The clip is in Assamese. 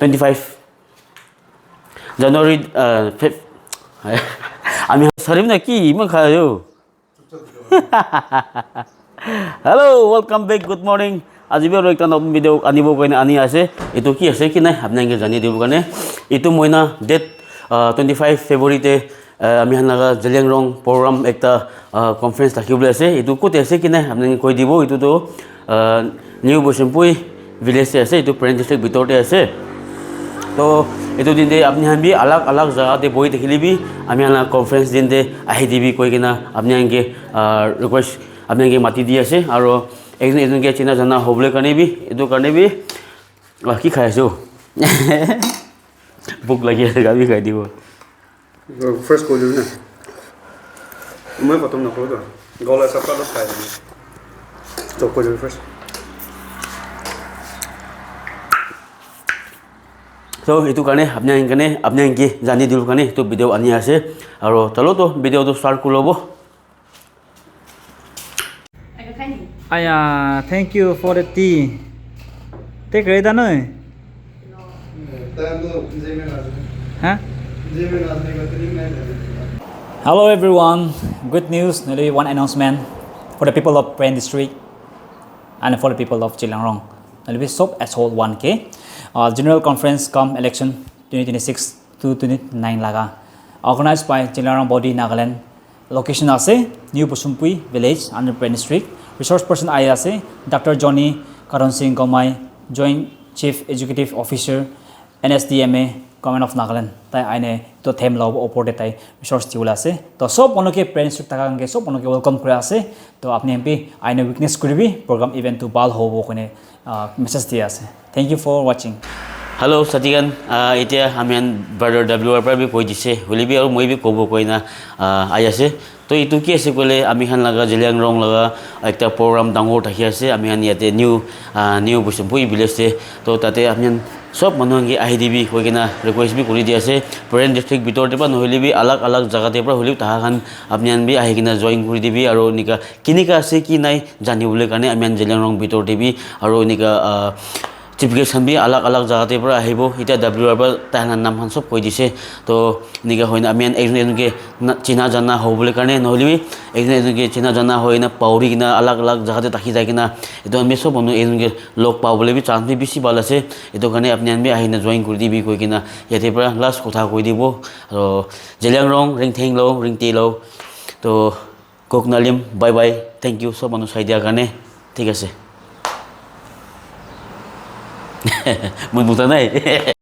25 জানুৱাৰী আমি সৰিম না কি ইমান খায় hello' welcome back good morning আজি আৰু একটা নতুন ভিডিঅ' আনিব কাৰণে আনি আছে এইটো কি আছে কি নাই আপোনালোকে জানি দিব কাৰণে এইটো মইনা ডেট 25 ফেব্ৰুৱাৰীতে আমি হানাগা জেলিয়াংৰং প্ৰগ্ৰাম একটা কনফাৰেন্স ৰাখিবলৈ আছে এইটো ক'ত আছে কি নাই আপোনালোকে কৈ দিব এইটোতো নিউ বৈষ্ণৱপুৰ ভিলেজ আছে এইটো প্ৰেন ডিষ্ট্ৰিক্ট ভিতৰতে আছে তো এইটো দিন দে আপনি হান বি আলাগ আলাগ জায়গাতে বহি দেখিলিবি আমি হানা কনফারেন্স দিন দে আহি দিবি কৈ কিনা আপনি আনকে রিকোয়েস্ট আপনি আনকে মাতি দি আছে আৰু একজন এজনকে চিনা জানা হ'বলৈ কাৰণে বি এইটো কাৰণে বি কি খাই আছো ভোক লাগি আছে গাবি খাই দিব ফার্স্ট কৈ দিবি না মই প্ৰথম নকৰো তো গলা চাপালো খাই দিবি তো কৈ দিবি ফাৰ্স্ট তো এইটো কাৰণে আপনি আনকে জানি দিল কাৰণে এইটো ভিডিঅ' আনি আছে আৰু চলো তো ভিডিঅ'টো ষ্টাৰ্ট কৰি ল'ব Aya, thank you for the tea. Take ready na eh? Huh? Hello everyone. Good news. Only one announcement for the people of Pren District and for the people of Jilangrong. Only we stop at whole 1K. General conference come election 2026 to 29 laga. Organized by Jilangrong body Nagaland. Location ase New Boshumpui village under Pren District. Resource person I ase Dr. Johnny Karon Singh Gomai, Joint Chief Executive Officer NSDMA Government of Nagaland. Tai aine to them law opor tai resource tiula ase. To sob monoke Pren District takange sob monoke welcome kore ase. To apni MP aine witness koribi program event to bal hobo kone message di ase. Thank you for watching. Hello' সাথীগান এতিয়া আমি ব্ৰাদাৰ ডব্লিউৰ পৰা বি কৈ দিছে হলিবি আৰু মই বি ক'ব কৈ না আই আছে তো এইটো কি আছে ক'লে আমি হান লগা জেলিয়াংৰং লগা একটা প্ৰগ্ৰাম ডাঙৰ থাকি আছে আমি হান ইয়াতে নিউ বৈষ্ণৱপুৰ ভিলেজে তো তাতে আমি সব মানুহে আহি দিবি কৈ কিনা ৰিকুৱেষ্ট বি কৰি দি আছে প্ৰেন ডিষ্ট্ৰিক্ট ভিতৰতে পৰা নহ'লে বি আলাগ আলাগ জেগাতে পৰা হ'লেও তাহাখান আপুনি বি আহি কিনা জইন কৰি দিবি আৰু এনেকুৱা কেনেকুৱা আছে কি নাই জানিবলৈ কাৰণে আমি জেলিয়াংৰং ভিতৰতে বি আৰু এনেকুৱা চিফ গেষ্ট বি আলাগ আলাগ জায়গাতে পৰা আহিব এতিয়া ডব্লিউৰ পৰা তাহাঁতৰ নামখন সব কৈ দিছে তো এনেকুৱা হয় না আমি এজনকে চিনা জানা হ'বলৈ কাৰণে নহ'লে এজনকে চিনা জানা হৈ না পাহৰি কিনা আলাগ আলাগ জায়গাতে থাকি যায় কিনা এইটো আমি সব মানুহ এজনকে লগ পাবলৈ বি চান্স বি বেছি ভাল আছে এইটো কাৰণে আপুনি বি আহি না জইন কৰি দিবি কৈ কিনা ইয়াতে পৰা লাষ্ট কথা কৈ দিব আৰু জেলিয়াংৰং ৰিংথেং লওঁ ৰিংটে লওঁ তো কোকনালিম বাই বাই থেংক ইউ সব মানুহ চাই দিয়াৰ কাৰণে ঠিক আছে Mun buta na